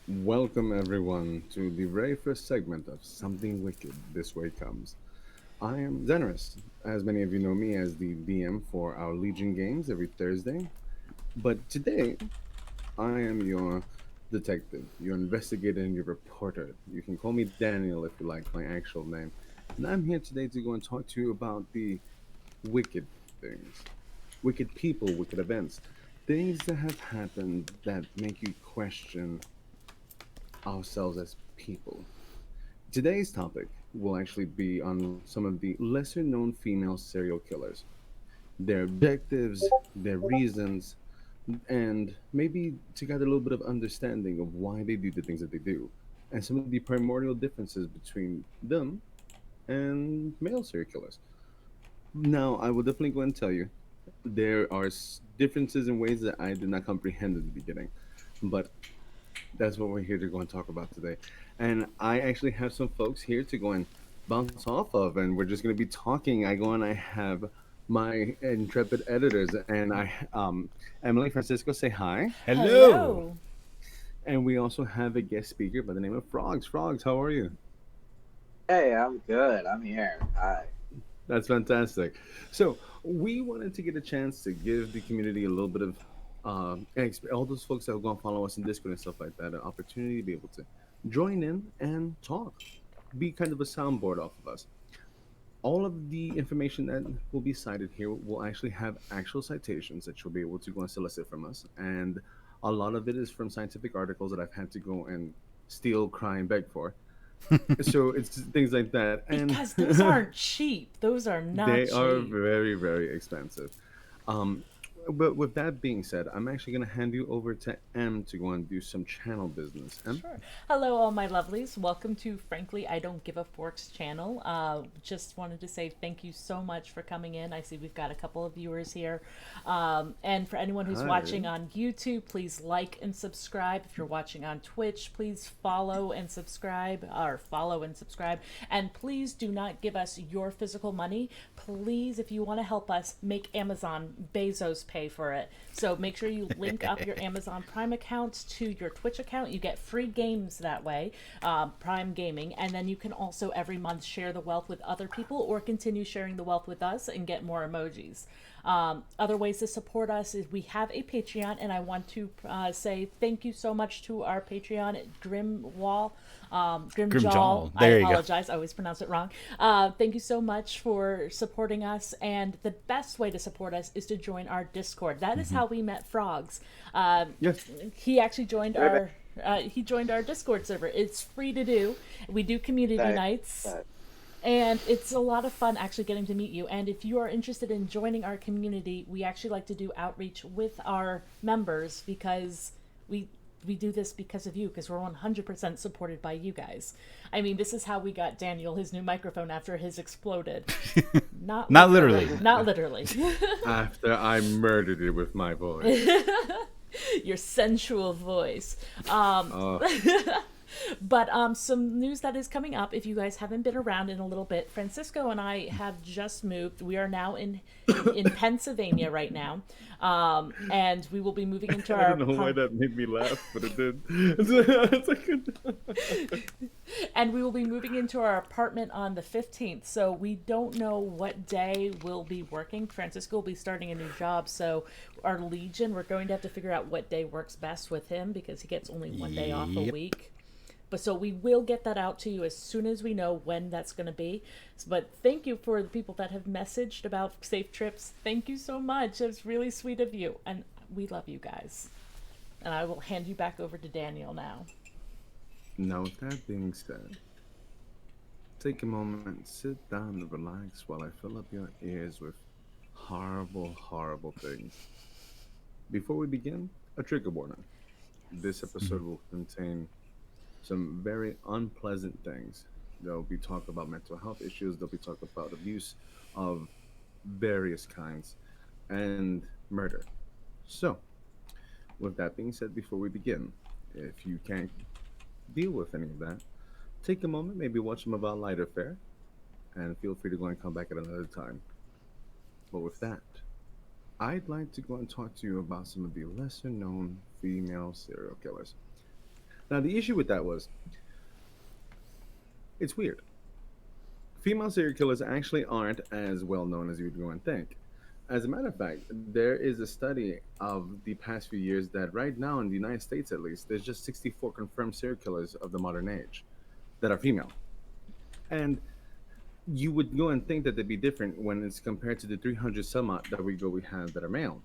Welcome, everyone, to the very first segment of Something Wicked This Way Comes. I am Zenorous, as many of you know me as the DM for our Legion games every Thursday. But today, I am your detective, your investigator, and your reporter. You can call me Daniel if you like my actual name. And I'm here today to go and talk to you about the wicked things, wicked people, wicked events, things that have happened that make you question ourselves as people. Today's topic will actually be on some of the lesser known female serial killers, their objectives, their reasons, and maybe to get a little bit of understanding of why they do the things that they do, and some of the primordial differences between them and male serial killers. Now, I will definitely go and tell you there are differences in ways that I did not comprehend at the beginning, but that's what we're here to go and talk about today. And I actually have some folks here to go and bounce off of, and we're just going to be talking. I go and I have my intrepid editors, and Emily Francisco, say hi. Hello. Hello. And we also have a guest speaker by the name of Frogs. Frogs, how are you? Hey, I'm good. I'm here. Hi. That's fantastic. So we wanted to get a chance to give the community a little bit of all those folks that are going to follow us in Discord and stuff like that an opportunity to be able to join in and talk, be kind of a soundboard off of us. All of the information that will be cited here will actually have actual citations that you'll be able to go and solicit from us, and a lot of it is from scientific articles that I've had to go and steal, cry, and beg for. So it's things like that, and Because those aren't cheap. Those are not they are cheap. very, very expensive. Um, but with that being said, I'm actually going to hand you over to M to go and do some channel business. M? Sure. Hello, all my lovelies. Welcome to Frankly, I Don't Give a Forks channel. Just wanted to say thank you so much for coming in. I see we've got a couple of viewers here. And for anyone who's Hi. watching on YouTube, please like and subscribe. If you're watching on Twitch, please follow and subscribe, or follow and subscribe. And please do not give us your physical money. Please, if you want to help us, make Amazon Bezos pay for it. So make sure you link up your Amazon Prime account to your Twitch account. You get free games that way, Prime Gaming, and then you can also every month share the wealth with other people or continue sharing the wealth with us and get more emojis. Other ways to support us is we have a Patreon, and I want to say thank you so much to our Patreon at Grimwall. Grimjaw, Grimjaw. I There you go. apologize, I always pronounce it wrong. Thank you so much for supporting us, and the best way to support us is to join our Discord. That is how we met Frogs. Yes. He actually joined Right back. our Discord server. It's free to do. We do community That, nights, that. and it's a lot of fun actually getting to meet you. And if you are interested in joining our community, we actually like to do outreach with our members because we we do this because of you, because we're 100% supported by you guys. I mean, this is how we got Daniel his new microphone after his exploded. Not Not literally. literally. Not literally. After I murdered it with my voice. Your sensual voice. Um, Uh, But some news that is coming up. If you guys haven't been around in a little bit, Francisco and I have just moved. We are now in Pennsylvania right now, and we will be moving into I don't our know why that made me laugh, but it did. It's like, and we will be moving into our apartment on the 15th. So we don't know what day we'll be working. Francisco will be starting a new job, so our Legion, we're going to have to figure out what day works best with him because he gets only one day off a Yep. week. But so we will get that out to you as soon as we know when that's going to be. But thank you for the people that have messaged about safe trips. Thank you so much. It's really sweet of you. And we love you guys. And I will hand you back over to Daniel now. now, with that being said, take a moment, sit down, and relax while I fill up your ears with horrible, horrible things. Before we begin, a trigger warning. This episode will contain some very unpleasant things. There'll be talk about mental health issues, there'll be talk about abuse of various kinds, and murder. So, with that being said, before we begin, if you can't deal with any of that, take a moment, maybe watch some of our lighter fare, and feel free to go and come back at another time. But with that, I'd like to go and talk to you about some of the lesser known female serial killers. Now, the issue with that was it's weird. Female serial killers actually aren't as well known as you'd go and think. As a matter of fact, there is a study of the past few years that right now in the United States, at least, there's just 64 confirmed serial killers of the modern age that are female. And you would go and think that they'd be different when it's compared to the 300 some odd that we have that are male.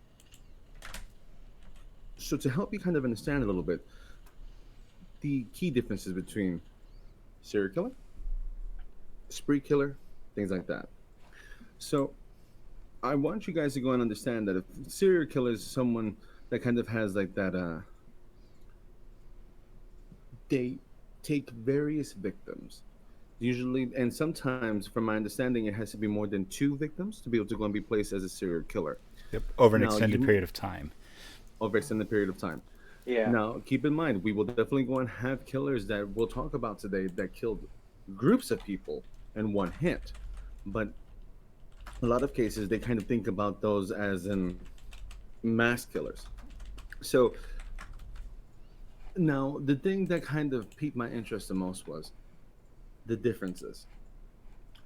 So to help you kind of understand a little bit the key differences between serial killer, spree killer, things like that. So I want you guys to go and understand that if serial killer is someone that kind of has like that, they take various victims, usually, and sometimes, from my understanding, it has to be more than two victims to be able to go and be placed as a serial killer. Yep. Over an Now, extended you period of time. over extended period of time. Yeah. Now, keep in mind, we will definitely go and have killers that we'll talk about today that killed groups of people in one hit, but a lot of cases they kind of think about those as in mass killers. So now the thing that kind of piqued my interest the most was the differences,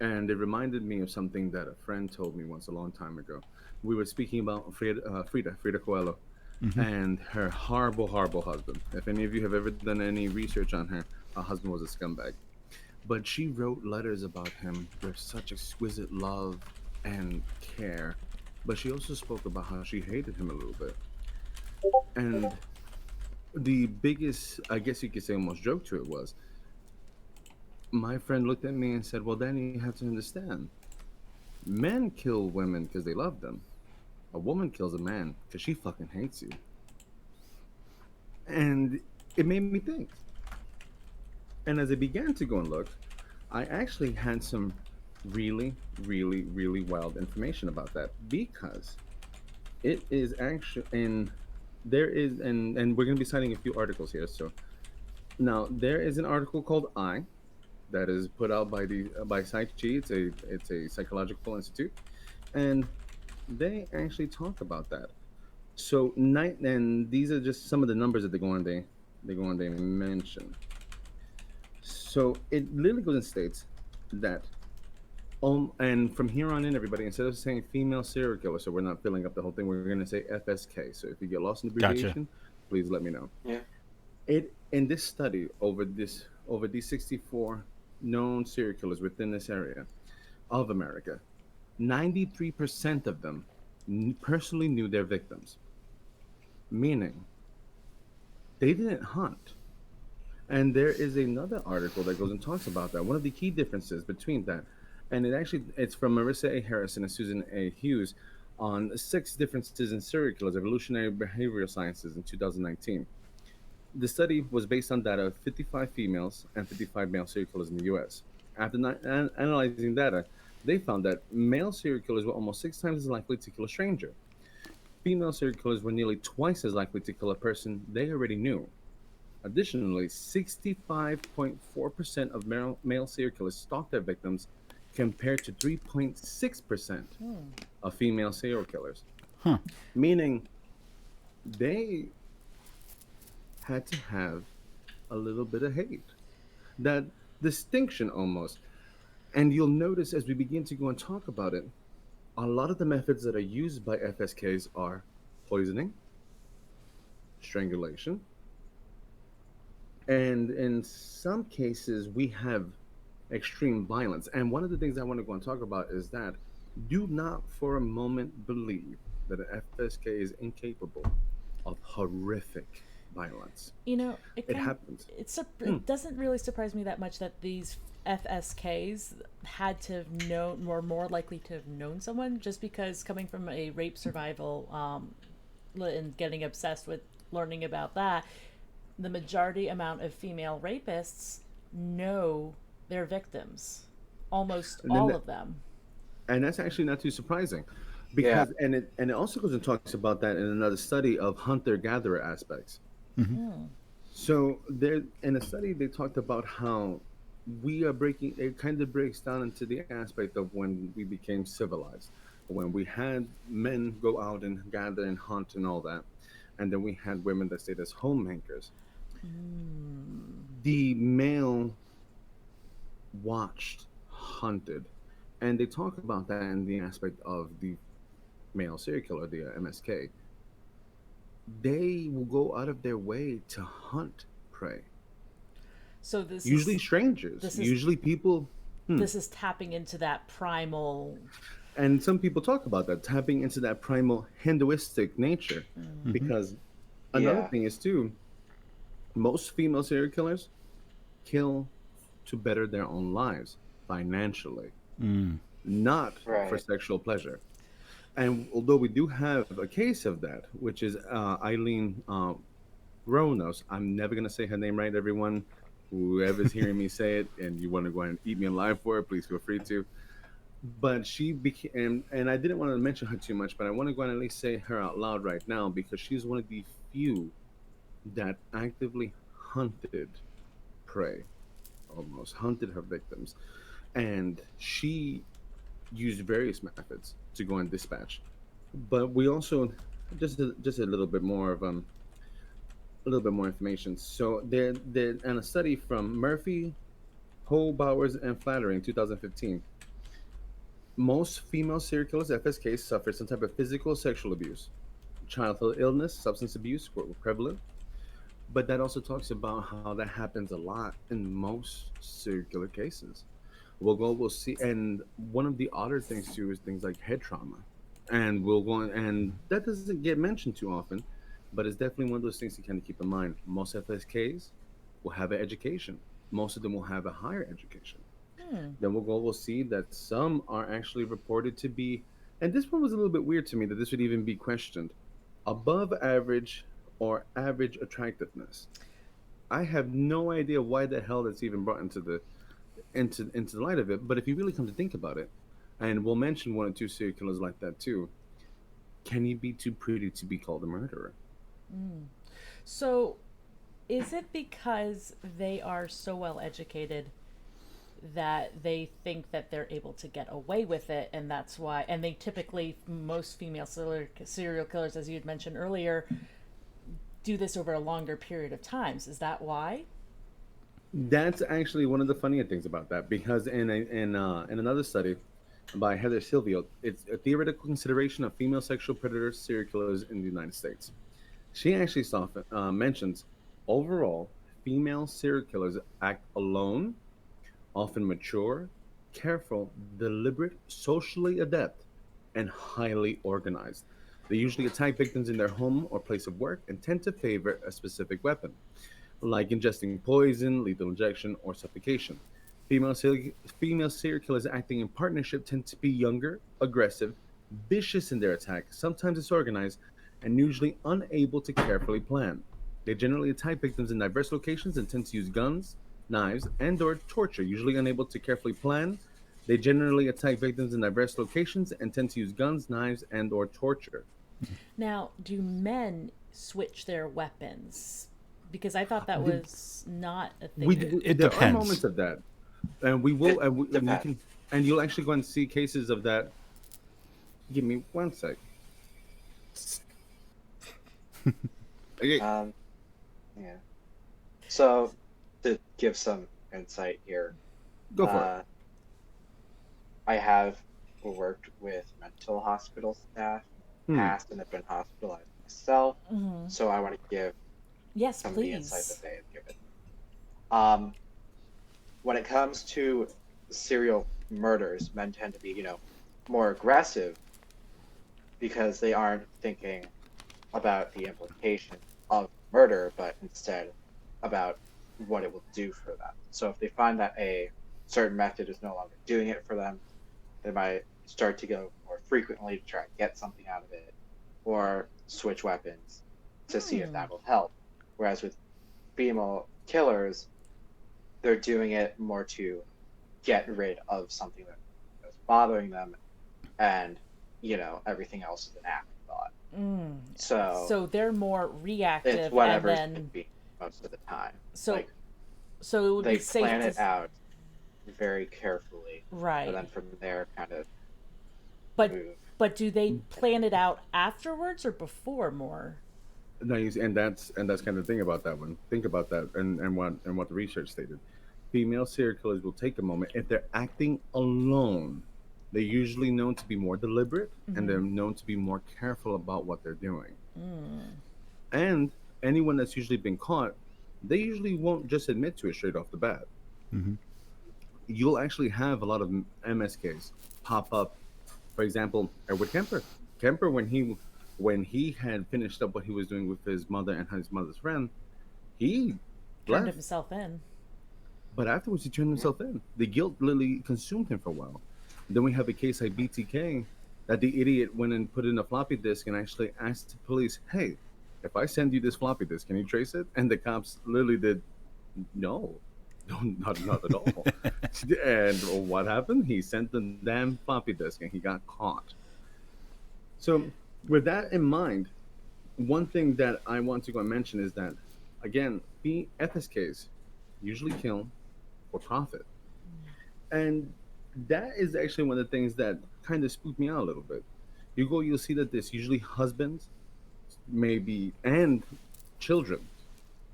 and it reminded me of something that a friend told me once a long time ago. We were speaking about Frida Coelho, and her horrible, horrible husband. If any of you have ever done any research on her, her husband was a scumbag. But she wrote letters about him with such exquisite love and care. But she also spoke about how she hated him a little bit. And the biggest, I guess you could say, almost joke to it was my friend looked at me and said, "Well, Danny, you have to understand. Men kill women because they love them. A woman kills a man because she fucking hates you." And it made me think. And as I began to go and look, I actually had some really, really, really wild information about that because it is actually, and there is, and we're going to be citing a few articles here. So now there is an article called I that is put out by the by PsychG. It's a psychological institute, and they actually talk about that. So night, and these are just some of the numbers that they go on they mention. So it literally goes and states that, and from here on in, everybody, instead of saying female serial killer, so we're not filling up the whole thing, we're going to say FSK. So if you get lost in Gotcha. abbreviation, please let me know. Yeah. It in this study over these 64 known serial killers within this area of America, 93% of them personally knew their victims, meaning they didn't hunt. And there is another article that goes and talks about that. One of the key differences between that, and it's from Marissa A. Harrison and Susan A. Hughes on six differences in serial killers, evolutionary behavioral sciences in 2019. The study was based on data of 55 females and 55 male serial killers in the U.S. After analyzing data, they found that male serial killers were almost 6 times as likely to kill a stranger. Female serial killers were nearly twice as likely to kill a person they already knew. Additionally, 65.4% of male serial killers stalked their victims compared to 3.6% of female serial killers. Huh. Meaning they had to have a little bit of hate. That distinction almost. And you'll notice as we begin to go and talk about it, a lot of the methods that are used by FSKs are poisoning, strangulation, and in some cases we have extreme violence. And one of the things I want to go and talk about is that do not for a moment believe that an FSK is incapable of horrific violence. You know, It happens. it doesn't really surprise me that much that these FSKs had to have known, were more likely to have known someone, just because coming from a rape survival and getting obsessed with learning about that, the majority amount of female rapists know their victims, almost And then all the- of them. And that's actually not too surprising because and it also goes and talks about that in another study of hunter-gatherer aspects. So there in a study they talked about how we are breaking, it kind of breaks down into the aspect of when we became civilized, when we had men go out and gather and hunt and all that, and then we had women that stayed as homemakers. The male watched, hunted, and they talk about that in the aspect of the male serial killer, the MSK. They will go out of their way to hunt prey, So this usually is strangers, this is usually people. this is tapping into that primal. And some people talk about that, tapping into that primal Hinduistic nature. Because another Yeah. thing is, too, most female serial killers kill to better their own lives financially, not for Right. sexual pleasure. And although we do have a case of that, which is Eileen Ronos, I'm never going to say her name right, everyone. Whoever's hearing me say it and you want to go ahead and eat me alive for it, please feel free to. But she became, and I didn't want to mention her too much, but I want to go and at least say her out loud right now because she's one of the few that actively hunted prey, almost hunted her victims, and she used various methods to go and dispatch. But we also just a little bit more of a little bit more information. So there and a study from Murphy, Ho, Bowers, and Flattery in 2015. Most female serial killers, FSKs, suffer some type of physical or sexual abuse. Childhood illness, substance abuse were prevalent. But that also talks about how that happens a lot in most serial killer cases. We'll see. And one of the odder things, too, is things like head trauma. And we'll go on, and that doesn't get mentioned too often, but it's definitely one of those things to kind of keep in mind. Most FSKs will have an education, most of them will have a higher education. Then we'll see that some are actually reported to be, and this one was a little bit weird to me that this would even be questioned, above average or average attractiveness. I have no idea why the hell that's even brought into the light of it. But if you really come to think about it, and we'll mention one or two serial killers like that too, can you be too pretty to be called a murderer? So is it because they are so well educated that they think that they're able to get away with it, and that's why, and they typically, most female serial killers, as you had mentioned earlier, do this over a longer period of times? Is that why? That's actually one of the funnier things about that because in another study by Heather Silvio, it's a theoretical consideration of female sexual predators, serial killers in the United States. She actually mentions overall female serial killers act alone, often mature, careful, deliberate, socially adept, and highly organized. They usually attack victims in their home or place of work and tend to favor a specific weapon, like ingesting poison, lethal injection, or suffocation. Female serial killers acting in partnership tend to be younger, aggressive, vicious in their attack, sometimes disorganized, and usually unable to carefully plan. They generally attack victims in diverse locations and tend to use guns, knives, and/or torture, usually unable to carefully plan. They generally attack victims in diverse locations and tend to use guns, knives, and/or torture. Now, do men switch their weapons? Because I thought that was not a thing. It There are depends. moments of that, and we will, It and you depends. can, and you'll actually go and see cases of that. Give me one sec. Okay, Um, yeah. So to give some insight here, go for it. uh, I have worked with mental hospital staff Hmm. past and have been hospitalized myself. Mhm. So I want to give Yes, some of the insight please. that they have given. Um, when it comes to serial murders, men tend to be, more aggressive because they aren't thinking about the implication of murder, but instead about what it will do for them. So if they find that a certain method is no longer doing it for them, they might start to go more frequently to try and get something out of it, or switch weapons to see if that will help. Whereas with female killers, they're doing it more to get rid of something that's bothering them, and everything else is an afterthought. So So they're more it's reactive, and whatever's then be most of the time. so Like so it would they be safe plan to it out very carefully, and right. then from there kind of But move. but do they plan it out afterwards or before more? No, and that's kind of the thing about that one. Think about that, and what the research stated. Female serial killers will take a moment if they're acting alone. They're usually known to be more deliberate, and they're Mm-hmm. known to be more careful about what they're doing. Mm. And anyone that's usually been caught, they usually won't just admit to it straight off the bat. Hmm. You'll actually have a lot of MSKs pop up. For example, Edward Kemper. Kemper, when he had finished up what he was doing with his mother and his mother's friend, he Turned left. himself in. But afterwards, he turned Yeah. himself in. The guilt literally consumed him for a while. Then we have a case like BTK, that the idiot went and put in a floppy disk and actually asked the police, "Hey, if I send you this floppy disk, can you trace it?" And the cops literally did, "No, no, not at all." And what happened? He sent the damn floppy disk, and he got caught. So, with that in mind, one thing that I want to go and mention is that, again, the FSKs usually kill for profit. And that is actually one of the things that kind of spooked me out a little bit. You'll see that there's usually husbands, maybe, and children.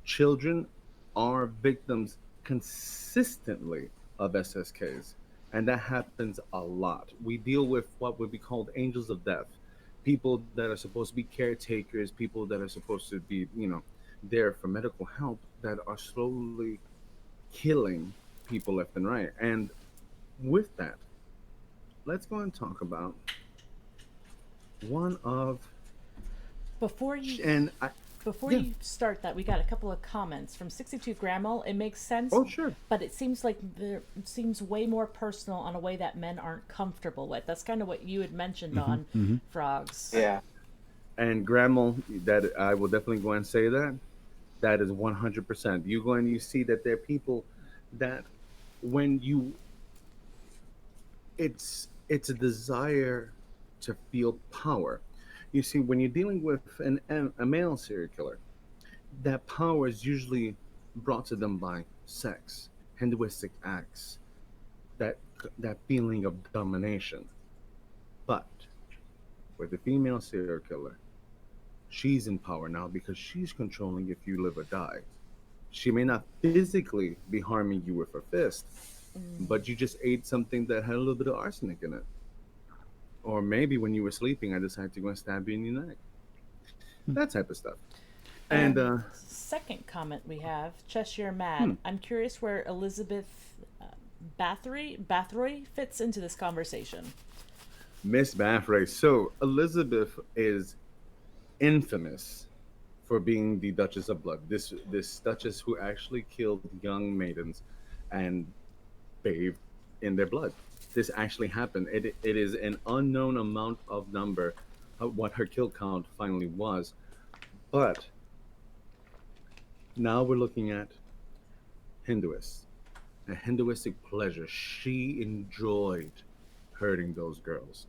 Children are victims consistently of SSKs, and that happens a lot. We deal with what would be called angels of death, people that are supposed to be caretakers, people that are supposed to be, there for medical help, that are slowly killing people left and right. And with that, let's go and talk about one of, Before you and I, Before yeah, you start that, we got a couple of comments from 62 Grandma. It makes sense, oh, sure. but it seems like it seems way more personal on a way that men aren't comfortable with. That's kind of what you had mentioned Hmm. on Hmm. Frogs. Yeah. And grandma, that I will definitely go and say that. That is 100%. You go and you see that there are people that, when you, it's a desire to feel power. You see, when you're dealing with a male serial killer, that power is usually brought to them by sex, hinduistic acts, that that feeling of domination. But with the female serial killer, she's in power now because she's controlling if you live or die. She may not physically be harming you with her fist, Mm. but you just ate something that had a little bit of arsenic in it. Or maybe when you were sleeping, I decided to go and stab you in your neck. That type of stuff. And And second comment we have Cheshire Mad. I'm curious where Elizabeth Bathory fits into this conversation. Miss Baffray. So Elizabeth is infamous for being the Duchess of Blood. This Duchess who actually killed young maidens and bathed in their blood. This actually happened. It is an unknown amount of number of what her kill count finally was. But now we're looking at Hinduists. A Hinduistic pleasure. She enjoyed hurting those girls.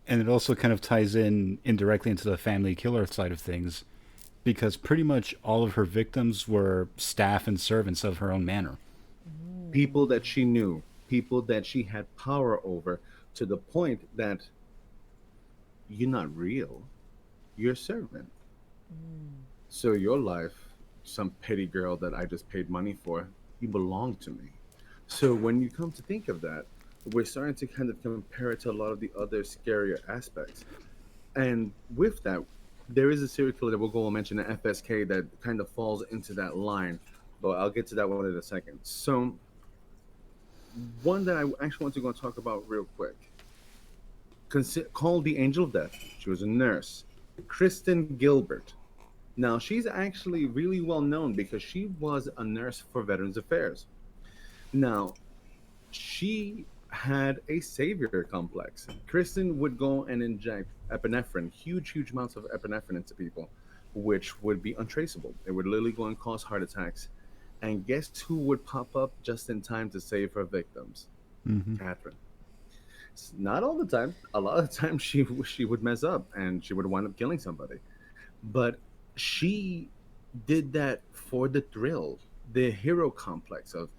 And it also kind of ties in indirectly into the family killer side of things because pretty much all of her victims were staff and servants of her own manor. People that she knew, people that she had power over, to the point that you're not real, you're a servant. Mm. So your life, some petty girl that I just paid money for, you belong to me. So when you come to think of that, we're starting to kind of compare it to a lot of the other scarier aspects. And with that, there is a serial killer that we'll go and mention, the FSK, that kind of falls into that line. But I'll get to that one in a second. So one that I actually want to go and talk about real quick, called the Angel of Death. She was a nurse, Kristen Gilbert. Now, she's actually really well known because she was a nurse for Veterans Affairs. Now, she had a savior complex. Kristen would go and inject epinephrine, huge, huge amounts of epinephrine into people, which would be untraceable. It would literally go and cause heart attacks. And guess who would pop up just in time to save her victims? Hmm. Catherine. Not all the time. A lot of the time, she would mess up and she would wind up killing somebody. But she did that for the thrill, the hero complex of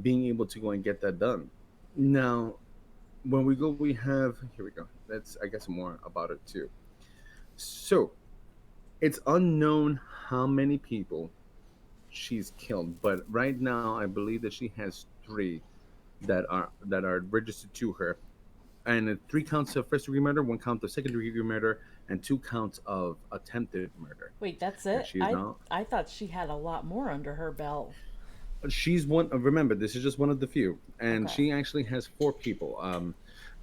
being able to go and get that done. Now, when we go, we have, here we go. That's, I guess, more about it too. So It's unknown how many people she's killed, but right now I believe that she has three that are registered to her, and three counts of first degree murder, one count of second degree murder, and two counts of attempted murder. Wait, that's And it? she is I now I thought she had a lot more under her belt. she's one. Remember, this is just one of the few, and Okay. she actually has four people.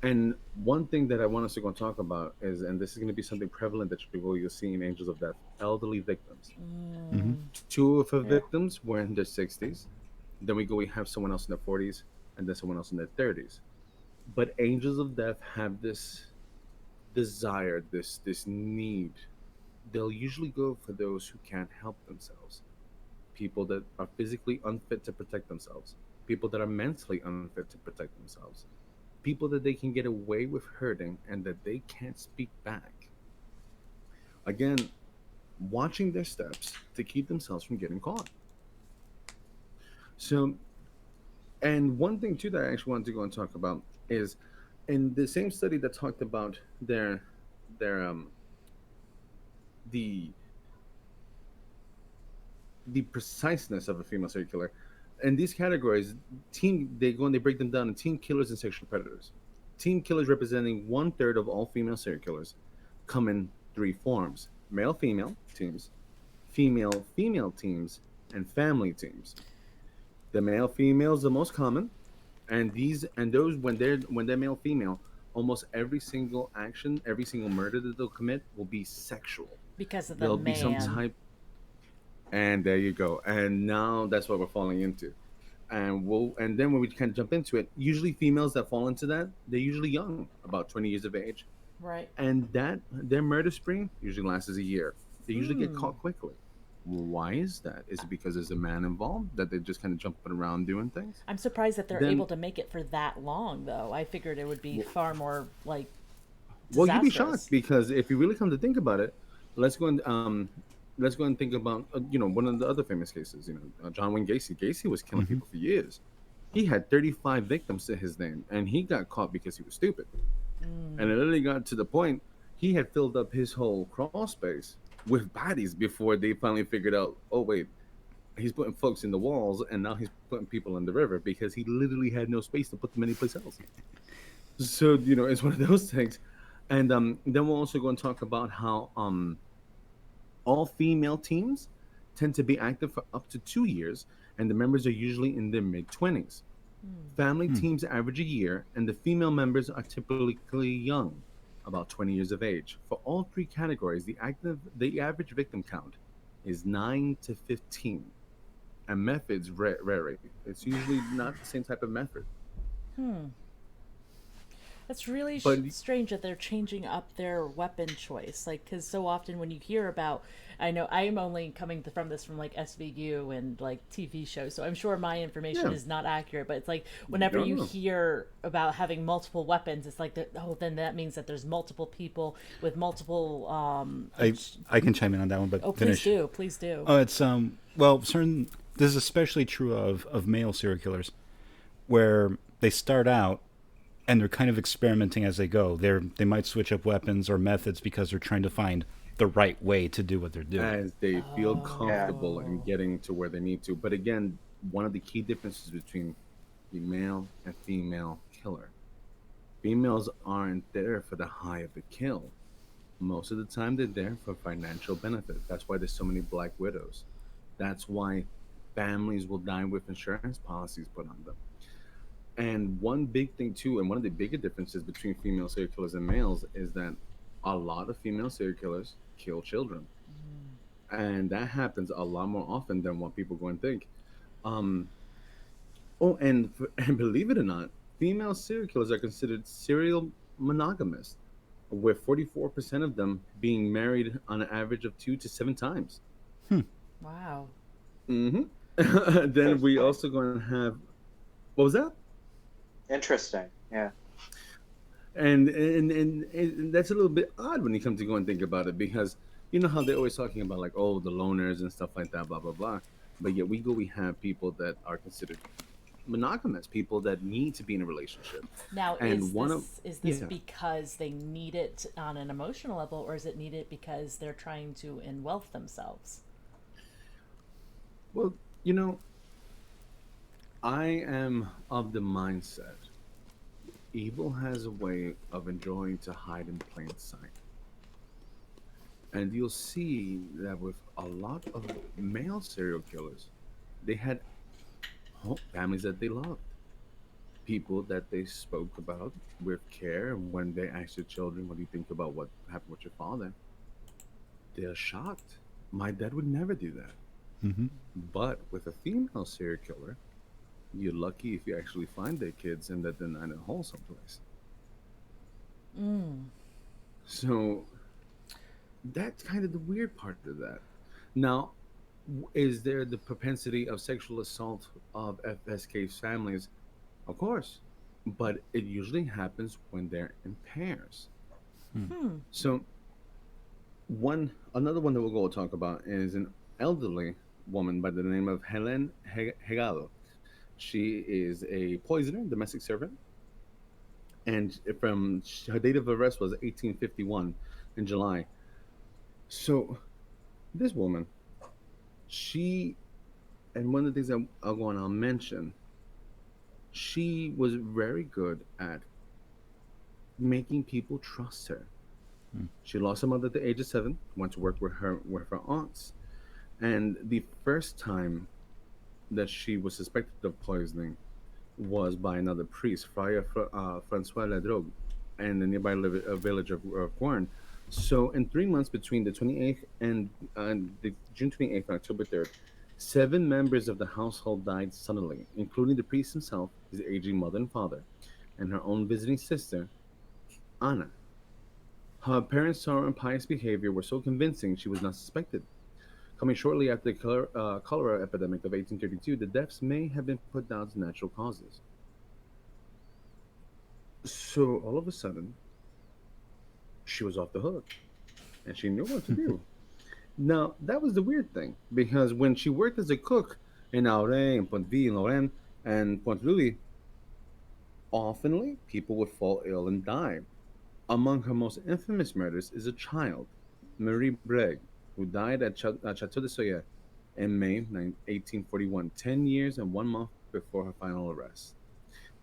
And one thing that I want us to go and talk about is, and this is going to be something prevalent that you'll see in Angels of Death: elderly victims. Hmm. Two of her Yeah. victims were in their 60s. Then we have someone else in their 40s, and then someone else in their 30s. But Angels of Death have this desire, this need. They'll usually go for those who can't help themselves, people that are physically unfit to protect themselves, people that are mentally unfit to protect themselves, people that they can get away with hurting and that they can't speak back. Again, watching their steps to keep themselves from getting caught. So, and one thing too that I actually wanted to go and talk about is in the same study that talked about their the the preciseness of a female serial killer. In these categories, teen they go and they break them down in teen killers and sexual predators. Teen killers representing one third of all female serial killers come in three forms: male female teams, female female teams, and family teams. The male female is the most common, and those when they're male female, almost every single action, every single murder that they'll commit will be sexual. Because of the There'll be some man. type, and there you go. And now that's what we're falling into. And then when we kind of jump into it, usually females that fall into that, they're usually young, about 20 years of age, Right. and that their murder spree usually lasts a year. They usually get Hmm. caught quickly. Why is that? Is it because there's a man involved that they're just kind of jumping around doing things? I'm surprised that they're able Then, to make it for that long, though. I figured it would be well, far more like well, you'd be shocked disastrous. because if you really come to think about it, let's go and let's go and think about one of the other famous cases. John Wayne Gacy. Gacy was killing Hmm. people for years. He had 35 victims to his name, and he got caught because he was stupid. And it literally got to the point he had filled up his whole crawl space with bodies before they finally figured out, oh wait, he's putting folks in the walls, and now he's putting people in the river because he literally had no space to put them anyplace else. So it's one of those things. And then we'll also go and talk about how all female teams tend to be active for up to 2 years, and the members are usually in their mid 20s. Family Hmm. teams average a year, and the female members are typically young, about 20 years of age. For all three categories, the average victim count is 9 to 15, and methods vary. It's usually not the same type of method. That's really But strange that they're changing up their weapon choice. Like, because so often when you hear about, I know I am only coming from this from like SVU and like TV shows, so I'm sure my information yeah, is not accurate. But it's like whenever no, you no. hear about having multiple weapons, it's like, oh, then that means that there's multiple people with multiple. I can chime in on that one, but Oh, please finish. do, please do. Oh, it's well, certain. This is especially true of male serial killers, where they start out and they're kind of experimenting as they go. They might switch up weapons or methods because they're trying to find the right way to do what they're doing. As they feel Yeah. comfortable in getting to where they need to. But again, one of the key differences between the male and female killer: females aren't there for the high of the kill. Most of the time, they're there for financial benefit. That's why there's so many black widows. That's why families will die with insurance policies put on them. And one big thing too, and one of the bigger differences between female serial killers and males is that a lot of female serial killers kill children, and that happens a lot more often than what people go and think. Um, oh, and believe it or not, female serial killers are considered serial monogamists, with 44% of them being married on an average of 2 to 7 times. Wow. hmm Then we Interesting. also going to have, what was that? Interesting. Yeah. And that's a little bit odd when you come to go and think about it, because you know how they're always talking about like, oh, the loners and stuff like that, blah blah blah. But yet we have people that are considered monogamous, people that need to be in a relationship. Now, And one of is this yeah, because they need it on an emotional level, or is it need it because they're trying to engulf themselves? well, you know, I am of the mindset evil has a way of enjoying to hide in plain sight. And you'll see that with a lot of male serial killers, they had families that they loved, people that they spoke about with care. And when they asked their children, "What do you think about what happened with your father?" They're shocked. My dad would never do that. Hmm. But with a female serial killer, you're lucky if you actually find their kids and that they're not in a hole someplace. Mm. So that's kind of the weird part of that. Now, is there the propensity of sexual assault of FSK's families? Of course, but it usually happens when they're in pairs. Hmm. So another one that we'll go talk about is an elderly woman by the name of Helen Hegado. She is a poisoner, domestic servant, and from her date of arrest was 1851 in July. So this woman, she and one of the things that I'll go and I'll mention, she was very good at making people trust her. She lost her mother at the age of 7, went to work with her aunts, and the first time that she was suspected of poisoning was by another priest, Friar Francois Ledrogue, in the nearby village of Guarn. So, in 3 months between the 28th and the June 28th and October 3rd, 7 members of the household died suddenly, including the priest himself, his aging mother and father, and her own visiting sister, Anna. Her parents' sorrow and pious behavior were so convincing she was not suspected. Coming shortly after the cholera epidemic of 1832, the deaths may have been put down to natural causes. So all of a sudden, she was off the hook, and she knew what to do. Now that was the weird thing because when she worked as a cook in Auray, in Pontville, in Lorraine, and Pont Louis, oftenly people would fall ill and die. Among her most infamous murders is a child, Marie Breg, who died at Chateau de Soyer in May 1841, 10 years and 1 month before her final arrest.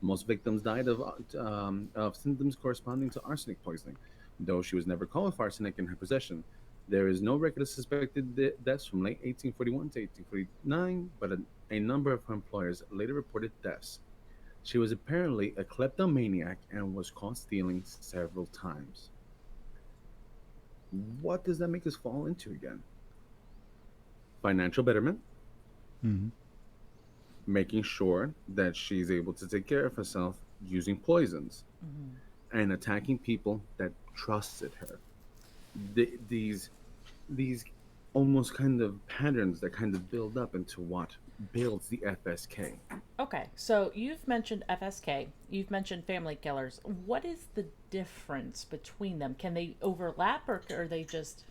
Most victims died of symptoms corresponding to arsenic poisoning, though she was never caught with arsenic in her possession. There is no record of suspected deaths from late 1841 to 1849, but a number of her employers later reported deaths. She was apparently a kleptomaniac and was caught stealing several times. What does that make us fall into again? Financial betterment, Hmm. making sure that she's able to take care of herself using poisons, Hmm. and attacking people that trusted her. These these almost kind of patterns that kind of build up into what builds the FSK. Okay, so you've mentioned FSK, you've mentioned family killers. What is the difference between them? Can they overlap, or are they just.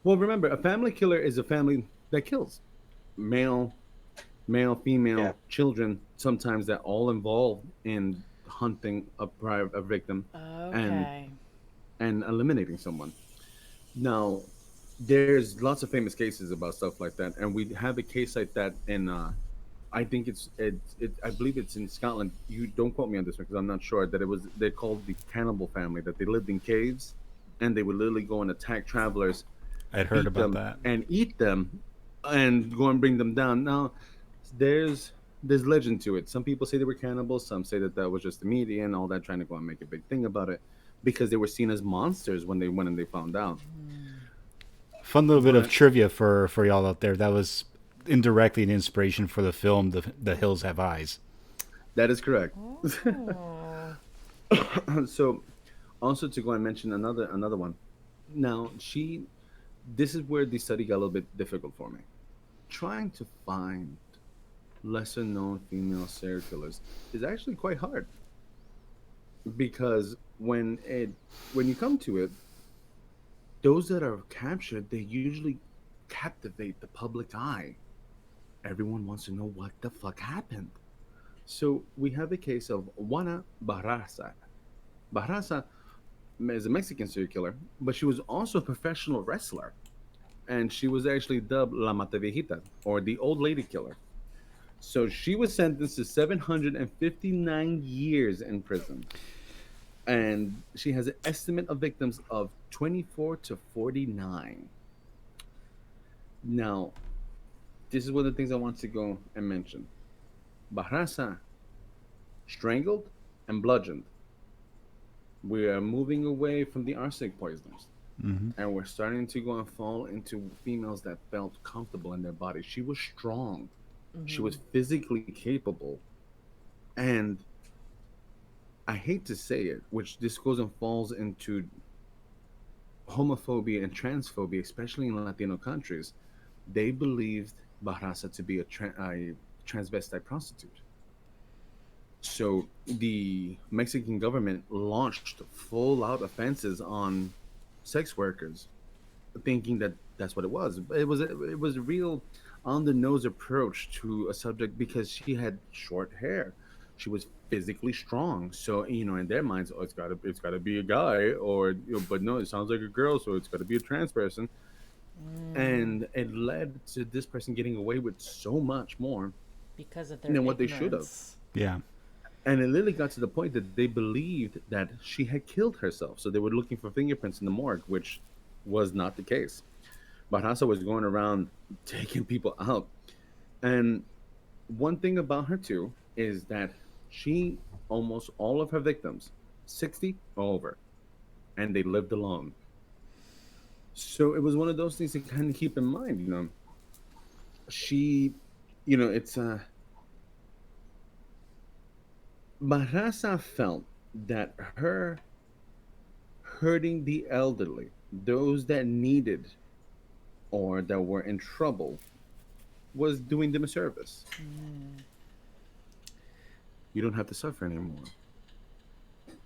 Well, remember, a family killer is a family that kills male, male, Yeah. female, children. Sometimes that all involved in hunting a victim and Okay. and eliminating someone. Now, there's lots of famous cases about stuff like that, and we have a case like that in. I think I believe it's in Scotland. You don't quote me on this one because I'm not sure that it was. They're called the cannibal family. That they lived in caves, and they would literally go and attack travelers, I'd heard beat about them, that. and eat them, and go and bring them down. Now, there's there's legend to it. Some people say they were cannibals. Some say that that was just the media and all that, trying to go and make a big thing about it because they were seen as monsters when they went and they found out. Fun little bit of But trivia for y'all out there. That was indirectly an inspiration for the film The Hills Have Eyes. that is correct. Oh. So, also to go and mention another one. Now, this is where the study got a little bit difficult for me. Trying to find lesser known female serial killers is actually quite hard because when you come to it, those that are captured, they usually captivate the public eye. Everyone wants to know what the fuck happened. So we have the case of Juana Barraza. Barraza is a Mexican serial killer, but she was also a professional wrestler, and she was actually dubbed La Mataviejita, or the old lady killer. So she was sentenced to 759 years in prison, and she has an estimate of victims of 24 to 49. Now, this is one of the things I want to go and mention. Barraza strangled and bludgeoned. We are moving away from the arsenic poisoners, Hmm. and we're starting to go and fall into females that felt comfortable in their body. She was strong, she was physically capable, and I hate to say it, which this goes and falls into homophobia and transphobia, especially in Latino countries. They believed Barraza to be a transvestite prostitute. So the Mexican government launched full out offenses on sex workers, thinking that that's what it was. It was a real on the nose approach to a subject because she had short hair. She was physically strong, so in their minds, oh, it's gotta be a guy, or but no, it sounds like a girl, so it's gotta be a trans person, and it led to this person getting away with so much more Because of their than what they should have. ignorance. Yeah. And it literally got to the point that they believed that she had killed herself. So they were looking for fingerprints in the morgue, which was not the case. Barraza was going around taking people out. And one thing about her, too, is that she, almost all of her victims, 60 or over, and they lived alone. So it was one of those things to kind of keep in mind, She, it's Barraza felt that her hurting the elderly, those that needed or that were in trouble, was doing them a service. You don't have to suffer anymore.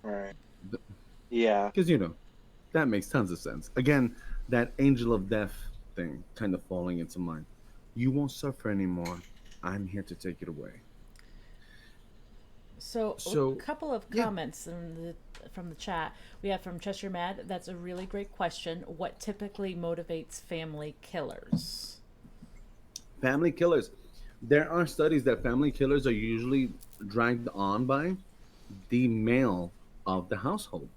Right. Yeah. Because, that makes tons of sense. Again, that angel of death thing kind of falling into mind. You won't suffer anymore. I'm here to take it away. So, So, a couple of yeah. comments from the chat. We have from Cheshire Mad. That's a really great question. What typically motivates family killers? Family killers. There are studies that family killers are usually dragged on by the male of the household.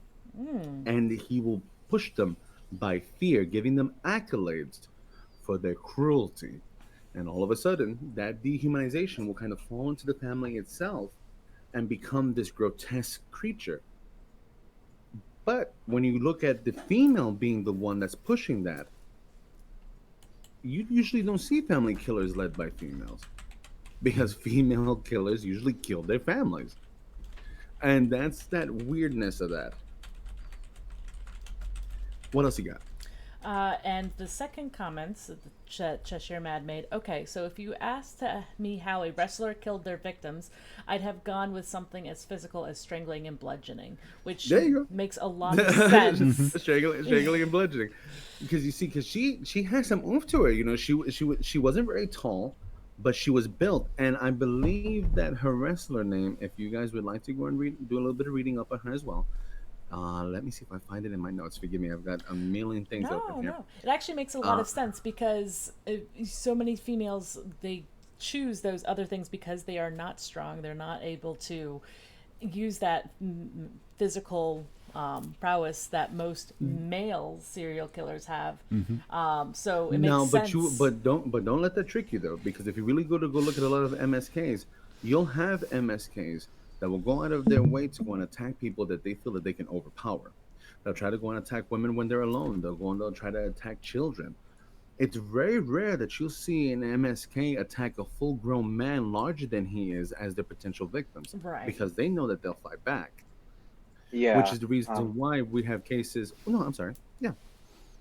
And he will push them by fear, giving them accolades for their cruelty. And all of a sudden, that dehumanization will kind of fall into the family itself and become this grotesque creature. But when you look at the female being the one that's pushing that, you usually don't see family killers led by females because female killers usually kill their families. And that's that weirdness of that. What else you got? And the second comments that the Cheshire Mad made. Okay, so if you asked me how a wrestler killed their victims, I'd have gone with something as physical as strangling and bludgeoning, which There you go. makes a lot of sense. Strangling and bludgeoning, because you see, because she has some oomph to her. She wasn't very tall, but she was built, and I believe that her wrestler name. If you guys would like to go and do a little bit of reading up on her as well. Let me see if I find it in my notes. Forgive me, I've got a million things No, open here. no. It actually makes a lot Uh, of sense because so many females, they choose those other things because they are not strong. They're not able to use that physical prowess that most male serial killers have. So it makes No, sense. but don't let that trick you though, because if you really go look at a lot of MSKs, you'll have MSKs that will go out of their way to go and attack people that they feel that they can overpower. They'll try to go and attack women when they're alone. They'll try to attack children. It's very rare that you'll see an MSK attack a full-grown man larger than he is as their potential victims, Right. because they know that they'll fight back. Yeah. Which is the reason why we have cases. Oh, no, I'm sorry. Yeah.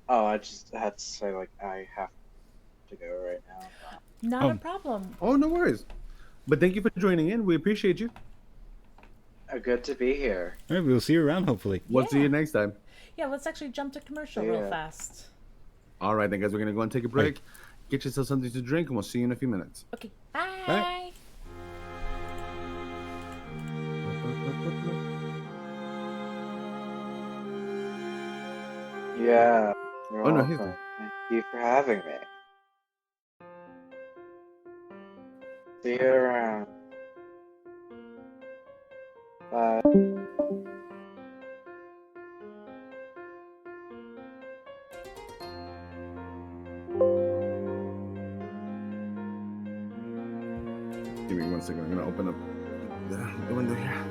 Oh, I just had to say, like, I have to go right now. Not a Oh. problem. Oh, no worries. But thank you for joining in. We appreciate you. Good to be here. All right, we'll see you around, hopefully. We'll see Yeah. you next time. Yeah, let's actually jump to commercial Yeah. real fast. All right, then, guys, we're going to go and take a break. Get yourself something to drink, and we'll see you in a few minutes. Okay, bye. Bye. Yeah, you're Oh no, he's welcome. there. Thank you for having me. See you around. Bye. Give me 1 second. I'm gonna open up the window here.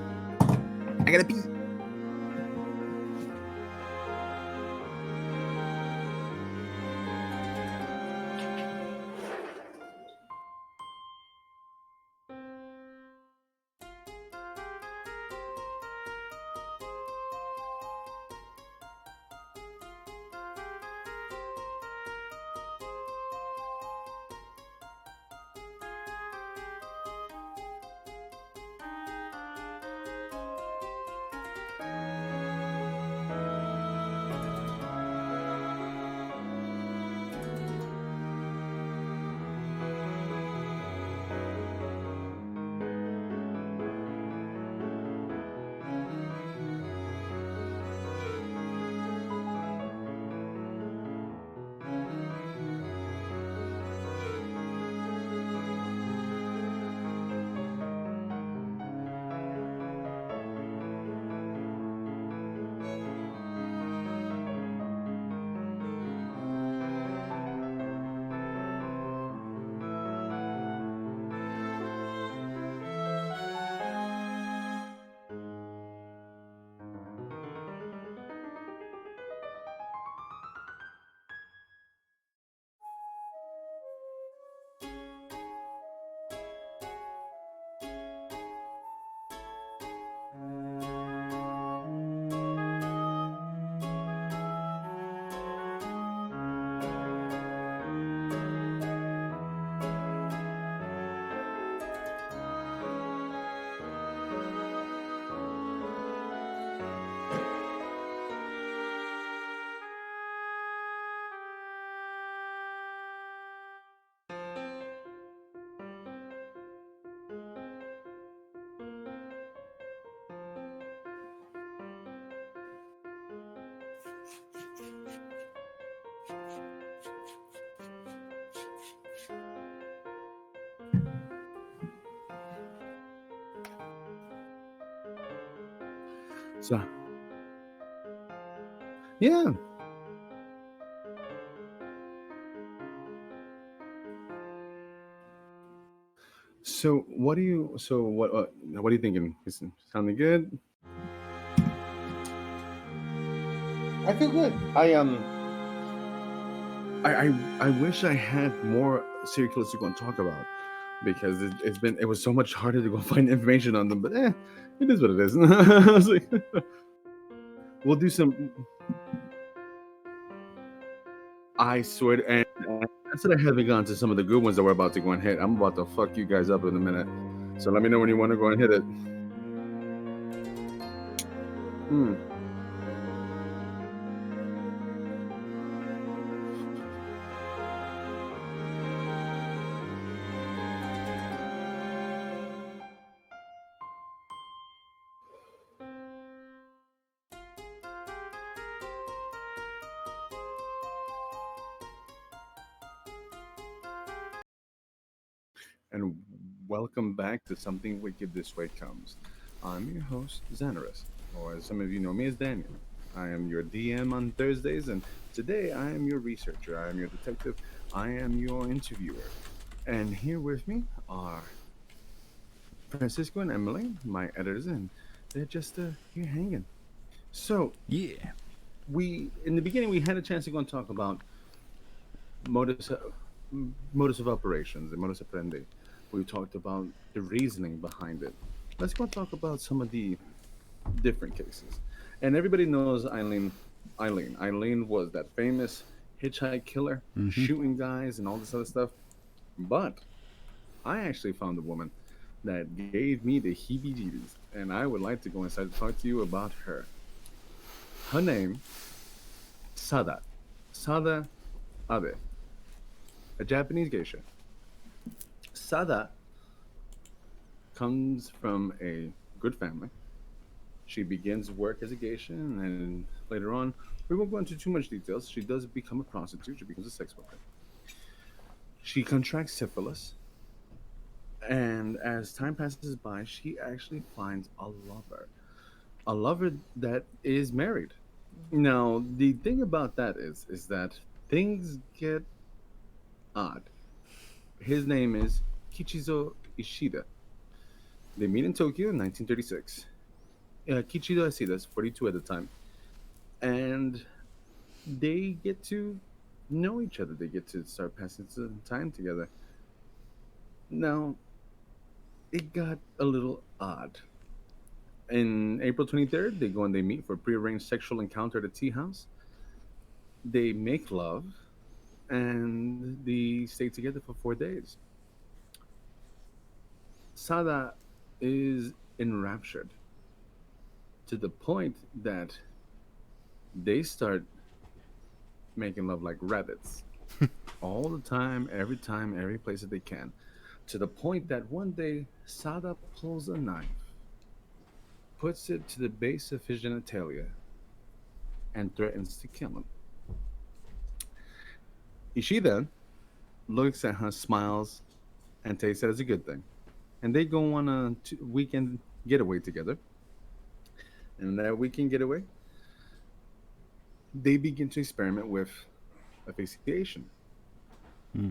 I gotta pee. So, yeah. So, what do you? So, what are you thinking? Is it sounding good? I feel good. I wish I had more serial killers to go and talk about because it was so much harder to go find information on them. But it is what it is. I was like, we'll do some. I swear, and I said I haven't gone to some of the good ones that we're about to go and hit. I'm about to fuck you guys up in a minute. So let me know when you want to go and hit it. Hmm. And welcome back to Something Wicked This Way Comes. I'm your host, Xanaris, or as some of you know me as Daniel. I am your DM on Thursdays, and today I am your researcher, I am your detective, I am your interviewer. And here with me are Francisco and Emily, my editors, and they're just here hanging. So, Yeah. in the beginning, we had a chance to go and talk about modus, uh, modus of operations and modus operandi. We talked about the reasoning behind it. Let's go talk about some of the different cases. And everybody knows Eileen. Eileen was that famous hitchhike killer, shooting guys and all this other stuff. But I actually found a woman that gave me the heebie-jeebies, and I would like to go inside to talk to you about her. Her name, Sada. Sada Abe, a Japanese geisha. Sada comes from a good family. She begins work as a geisha, and later on, we won't go into too much details. She does become a prostitute. She becomes a sex worker. She contracts syphilis, and as time passes by, she actually finds a lover that is married. Now, the thing about that is that things get odd. His name is Kichizo Ishida. They meet in Tokyo in 1936. Kichizo Ishida is 42 at the time, and they get to know each other. They get to start passing some time together. Now, it got a little odd. In April 23rd, they go and they meet for a prearranged sexual encounter at a tea house. They make love, and they stay together for 4 days. Sada is enraptured to the point that they start making love like rabbits all the time, every place that they can. To the point that one day Sada pulls a knife, puts it to the base of his genitalia, and threatens to kill him. Ishida looks at her, smiles, and takes it as a good thing. And they go on a weekend getaway together. And that weekend getaway, they begin to experiment with asphyxiation. Hmm.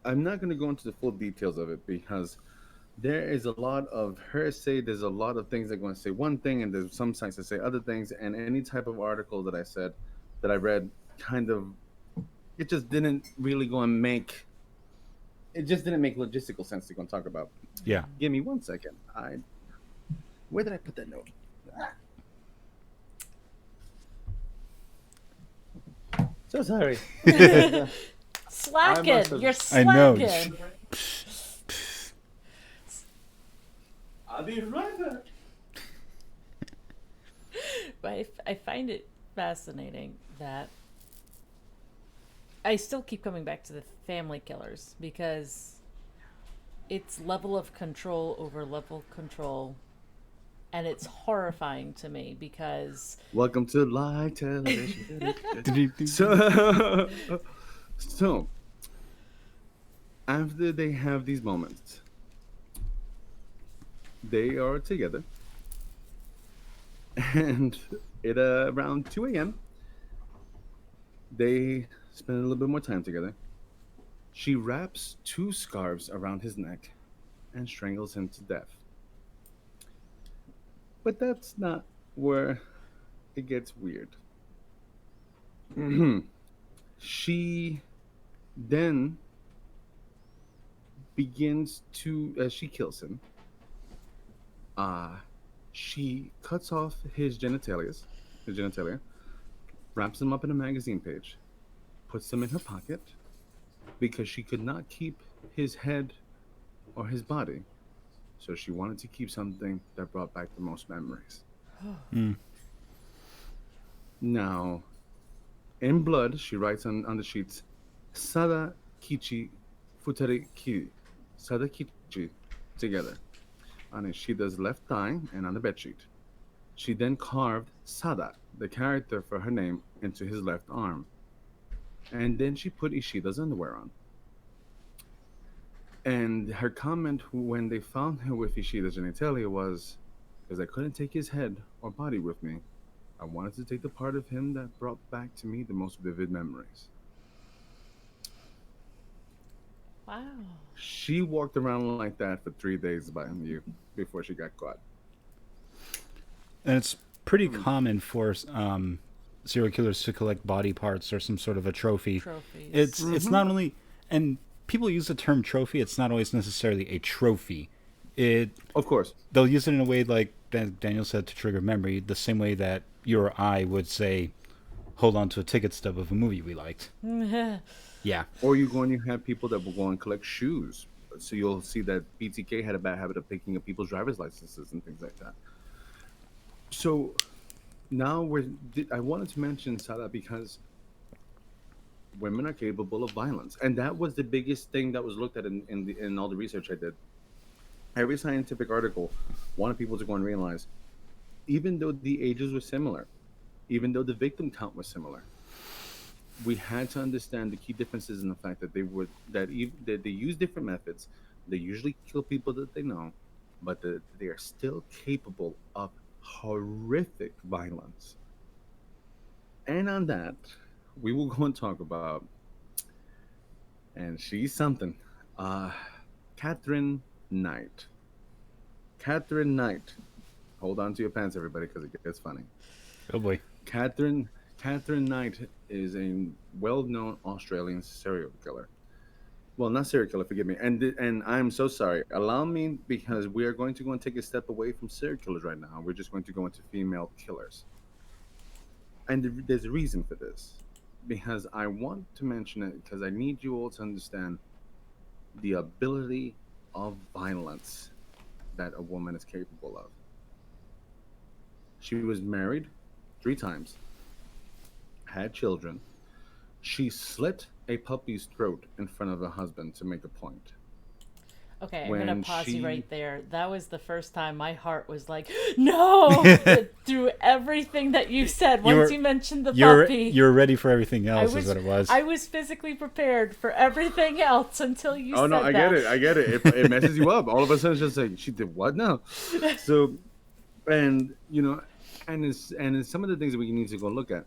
I'm not going to go into the full details of it because there is a lot of hearsay. There's a lot of things that are going to say one thing, and there's some sites that say other things. And any type of article that I read, kind of, it just didn't really go and make. It just didn't make logistical sense to go and talk about. Yeah. Give me 1 second. Where did I put that note? So sorry. Slacking. have- You're I know. slacking. I'll be right back. But I find it fascinating that I still keep coming back to the family killers because it's level of control over level control, and it's horrifying to me because Welcome to live television. So, so, after they have these moments, they are together, and at around 2 a.m., they spend a little bit more time together. She wraps 2 scarves around his neck and strangles him to death. But that's not where it gets weird. She then begins to, as she kills him, she cuts off his genitalia, wraps them up in a magazine page, puts them in her pocket because she could not keep his head or his body. So she wanted to keep something that brought back the most memories. Mm. Now, in blood, she writes on the sheets, Sada Kichi Futari Ki. Sada Kichi, together, on Ishida's left thigh and on the bedsheet. She then carved Sada, the character for her name, into his left arm. And then she put Ishida's underwear on. And her comment when they found her with Ishida's genitalia was, because I couldn't take his head or body with me, I wanted to take the part of him that brought back to me the most vivid memories. wow. She walked around like that for 3 days by you before she got caught. and it's pretty common for serial killers to collect body parts or some sort of a trophy. Trophies. It's not only, and people use the term trophy. It's not always necessarily a trophy. Of course. They'll use it in a way like Daniel said to trigger memory, the same way that you or I would say, hold on to a ticket stub of a movie we liked. Yeah. Or you go and you have people that will go and collect shoes. So you'll see that BTK had a bad habit of picking up people's driver's licenses and things like that. So now I wanted to mention Sada because women are capable of violence, and that was the biggest thing that was looked at in all the research I did. Every scientific article wanted people to go and realize, even though the ages were similar, even though the victim count was similar, we had to understand the key differences in the fact that that they use different methods. They usually kill people that they know, but they are still capable of horrific violence. And on that, we will go and talk about, and she's something, uh, Catherine Knight. Catherine Knight. Hold on to your pants, everybody, because it gets funny. Oh boy. Catherine Catherine Knight is a well-known Australian serial killer. Well, not serial killer, forgive me. And I'm so sorry. Allow me, because we are going to go and take a step away from serial killers right now. We're just going to go into female killers, and there's a reason for this. Because I want to mention it because I need you all to understand the ability of violence that a woman is capable of. She was married 3 times, had children. She slit a puppy's throat in front of her husband to make a point. Okay, I'm gonna When pause you she, right there. That was the first time my heart was like, no! Through everything that you said, You once were- you mentioned the You're puppy, you're ready for everything I else, was, is what it was. I was physically prepared for everything else until you oh said no, I that. get it, I get it. It messes you up. All of a sudden, it's just like she did what now? So, and and it's some of the things that we need to go look at.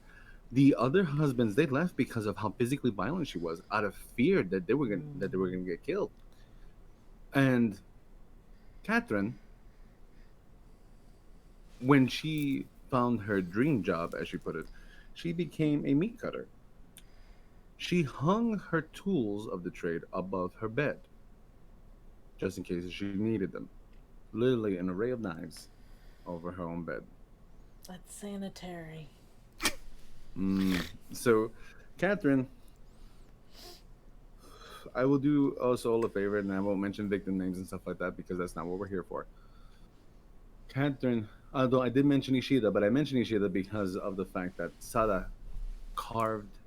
The other husbands, they left because of how physically violent she was, out of fear that they were gonna get killed. And Catherine, when she found her dream job, as she put it, she became a meat cutter. She hung her tools of the trade above her bed, just in case she needed them. Literally an array of knives over her own bed. That's sanitary. Mm. So, Catherine, I will do us all a favor, and I won't mention victim names and stuff like that because that's not what we're here for. Catherine, although I did mention Ishida, but I mentioned Ishida because of the fact that Sada carved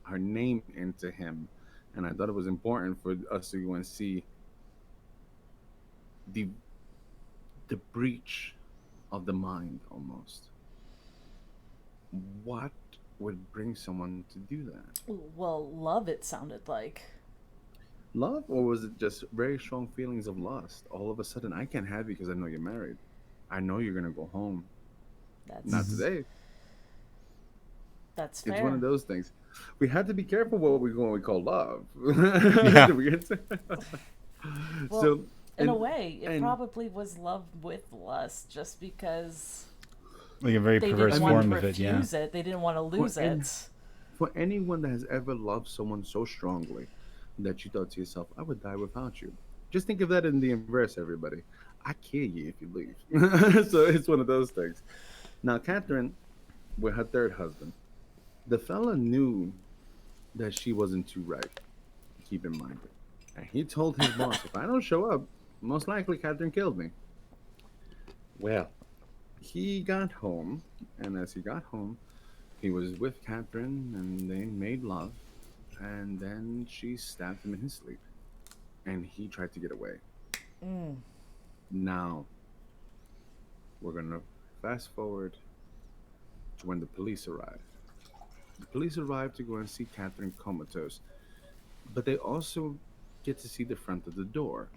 her name into him, and I thought it was important for us to go and see the the breach of the mind almost. What would bring someone to do that? Well, love it sounded like. Love, or was it just very strong feelings of lust? All of a sudden, I can't have you because I know you're married. I know you're gonna go home. Not That's today. that's It's fair. one of those things. We have to be careful what we call love. Yeah. Well, So, in a and- way, it and- probably was love with lust, just because Like a very they perverse didn't want form to of it, yeah. refuse it. They didn't want to lose and- it. for anyone that has ever loved someone so strongly that you thought to yourself, I would die without you. Just think of that in the inverse, everybody. I kill you if you leave. So it's one of those things. Now, Catherine, with her third husband, the fella knew that she wasn't too right. Keep in mind. And he told his boss, if I don't show up, most likely Catherine killed me. Well, he got home, and as he got home, he was with Catherine, and they made love, and then she stabbed him in his sleep, and he tried to get away. Mm. Now, we're gonna fast forward to when the police arrived. The police arrived to go and see Catherine comatose, but they also get to see the front of the door,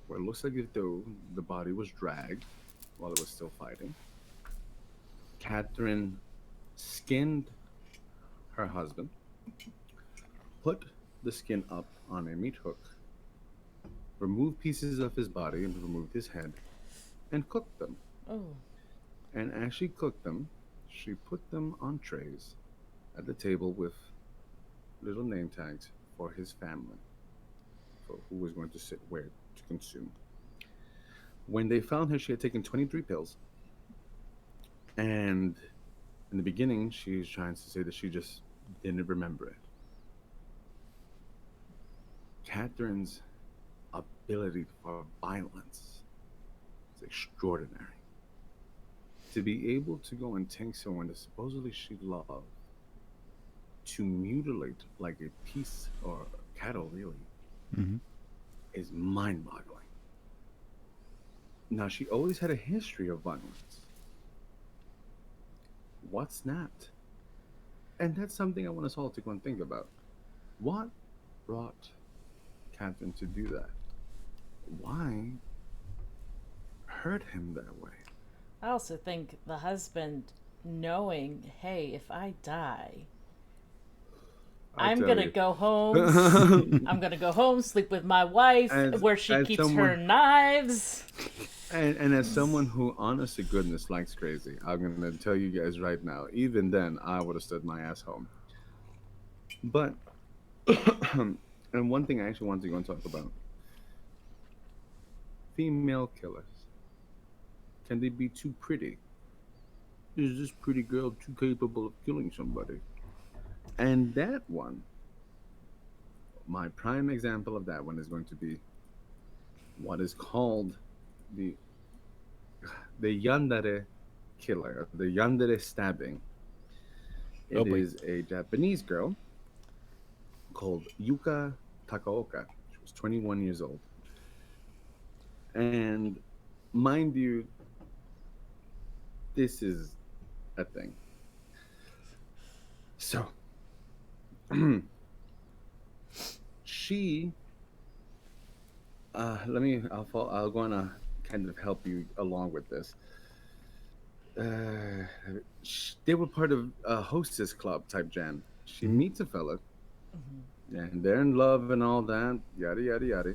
where it looks like as though the body was dragged while it was still fighting. Catherine skinned her husband, put the skin up on a meat hook, removed pieces of his body and removed his head, and cooked them. Oh, And as she cooked them, she put them on trays at the table with little name tags for his family, for who was going to sit where to consume. When they found her, she had taken 23 pills. And in the beginning, she was trying to say that she just didn't remember it. Catherine's ability for violence is extraordinary. To be able to go and take someone that supposedly she loved to mutilate like a piece or cattle, really, Hmm. is mind boggling. Now, she always had a history of violence. What snapped? And that's something I want us all to go and think about. What brought Catherine to do that? Why hurt him that way? I also think the husband knowing, hey, if I die, I I'm tell gonna you. go home. I'm gonna go home, sleep with my wife, As- where she as keeps her someone- knives. And as someone who, honest to goodness, likes crazy, I'm gonna tell you guys right now. Even then, I would have stood my ass home. But, and one thing I actually wanted to go and talk about: female killers. Can they be too pretty? Is this pretty girl too capable of killing somebody? And that one, my prime example of that one is going to be what is called the the yandere killer, the yandere stabbing. Oh, It boy. is a Japanese girl called Yuka Takaoka. She was 21 years old. And mind you, this is a thing. So, she, I'll go on to kind of help you along with this. Uh, they were part of a hostess club type jam. She meets a fella, and they're in love and all that, yada yada yada.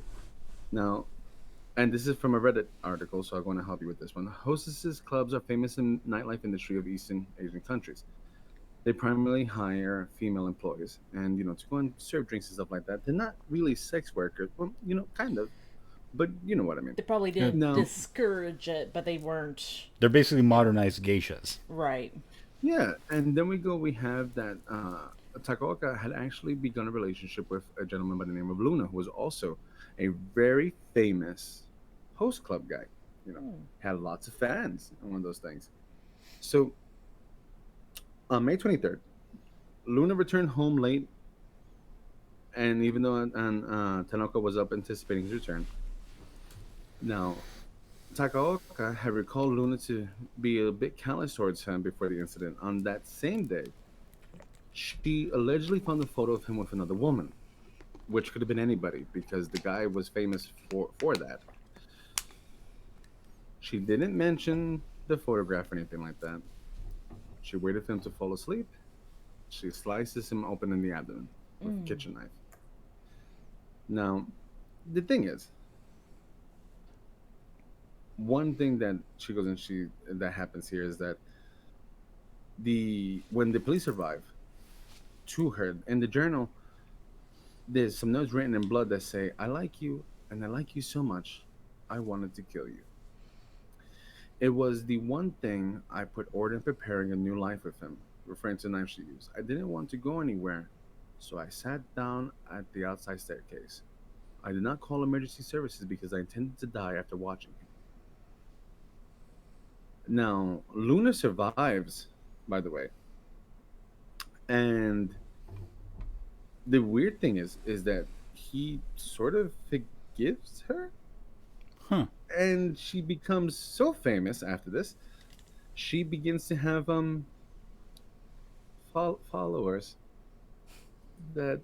Now, and this is from a Reddit article, so I'm going to help you with this one. Hostesses clubs are famous in nightlife industry of Eastern Asian countries. They primarily hire female employees, and to go and serve drinks and stuff like that. They're not really sex workers, well, kind of, but you know what I mean. They probably Yeah. didn't No. discourage it, but they weren't They're basically modernized geishas. right. Yeah, and then we have that Takaoka had actually begun a relationship with a gentleman by the name of Luna, who was also a very famous host club guy. Had lots of fans and one of those things. So on May 23rd, Luna returned home late, and even though Tanaka was up anticipating his return, now Takaoka had recalled Luna to be a bit callous towards him before the incident. On that same day, she allegedly found a photo of him with another woman, which could have been anybody because the guy was famous for that. She didn't mention the photograph or anything like that. She waited for him to fall asleep. She slices him open in the abdomen with a kitchen knife. Now, the thing is, one thing that she goes and she that happens here is that when the police arrive to her in the journal, there's some notes written in blood that say, "I like you, and I like you so much, I wanted to kill you." It was the one thing I put order in preparing a new life with him, referring to the knife she used. I didn't want to go anywhere, so I sat down at the outside staircase. I did not call emergency services because I intended to die after watching him. Now, Luna survives, by the way. And the weird thing is that he sort of forgives her, Huh. and she becomes so famous after this. She begins to have followers that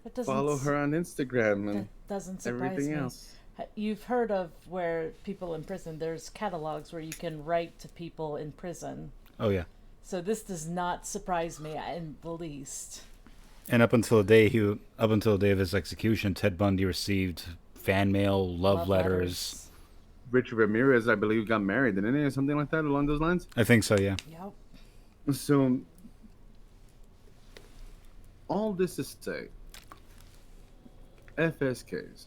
That doesn't follow her on Instagram that and doesn't surprise everything me. else. You've heard of where people in prison, there's catalogs where you can write to people in prison. Oh yeah. So this does not surprise me in the least. And up until the day of his execution, Ted Bundy received fan mail, love letters. Richard Ramirez, I believe, got married, didn't he, or something like that along those lines? I think so, yeah. Yep. So, all this is to say, FSKs,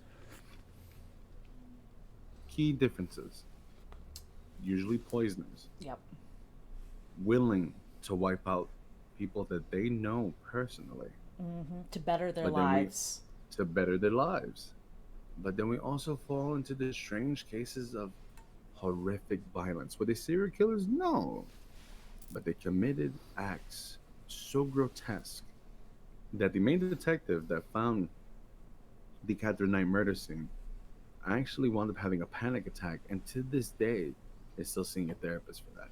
key differences, usually poisoners, Yep. willing to wipe out people that they know personally To better their But then we- lives. to better their lives. But then we also fall into the strange cases of horrific violence. Were they serial killers? No. But they committed acts so grotesque that the main detective that found the Catherine Knight murder scene actually wound up having a panic attack, and to this day is still seeing a therapist for that.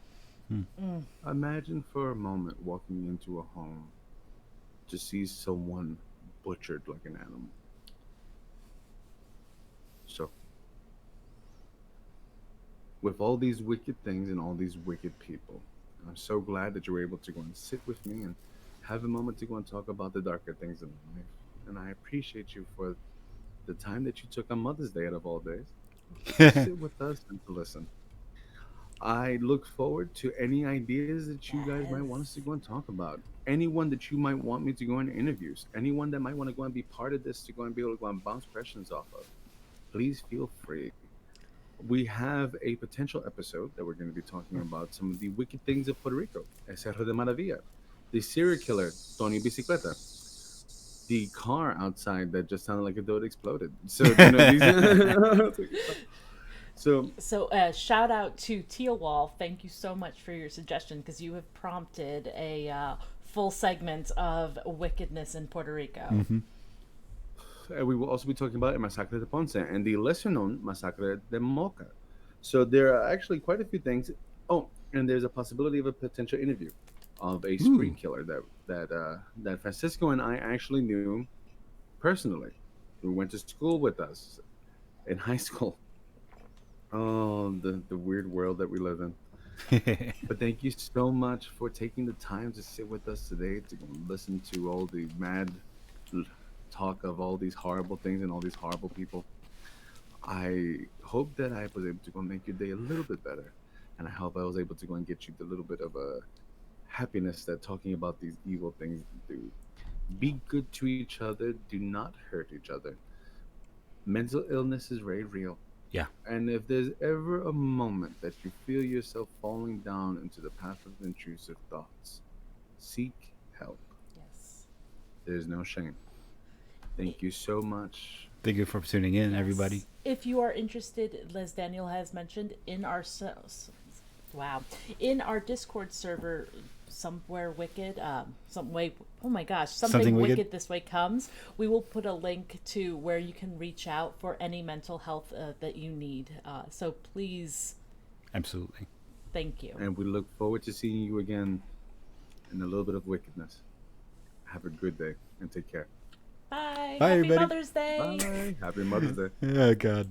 Mm. Imagine for a moment walking into a home to see someone butchered like an animal. So, with all these wicked things and all these wicked people, I'm so glad that you were able to go and sit with me and have a moment to go and talk about the darker things in life. And I appreciate you for the time that you took on Mother's Day out of all days to sit with us and to listen. I look forward to any ideas that you guys might want us to Yes. go and talk about. Anyone that you might want me to go and interviews. Anyone that might want to go and be part of this to go and be able to go and bounce questions off of. Please feel free. We have a potential episode that we're going to be talking about some of the wicked things of Puerto Rico. El Cerro de Maravilla. The serial killer, Tony Bicicleta. The car outside that just sounded like a door exploded. So, these. So, So, shout out to Teal Wall. Thank you so much for your suggestion because you have prompted a full segment of wickedness in Puerto Rico. we will also be talking about El Masacre de Ponce and the lesser known Masacre de Moca. So there are actually quite a few things. Oh, and there's a possibility of a potential interview of a spree Ooh. killer that Francisco and I actually knew personally, who went to school with us in high school. Oh, the weird world that we live in. But thank you so much for taking the time to sit with us today to go and listen to all the mad l- talk of all these horrible things and all these horrible people. I hope that I was able to go and make your day a little bit better. And I hope I was able to go and get you the little bit of a happiness that talking about these evil things do. Be good to each other. Do not hurt each other. Mental illness is very real. Yeah. And if there's ever a moment that you feel yourself falling down into the path of intrusive thoughts, seek help. Yes. There's no shame. Thank you so much. Thank you for tuning in, everybody. If you are interested, as Daniel has mentioned, in our wow, in our Discord server, somewhere wicked, some way. Oh my gosh, something Wicked? wicked this way comes. We will put a link to where you can reach out for any mental health that you need. So please, Absolutely. thank you. And we look forward to seeing you again in a little bit of wickedness. Have a good day and take care. Bye. Bye, Happy everybody. Mother's Day. Bye. Happy Mother's Day. Oh, God.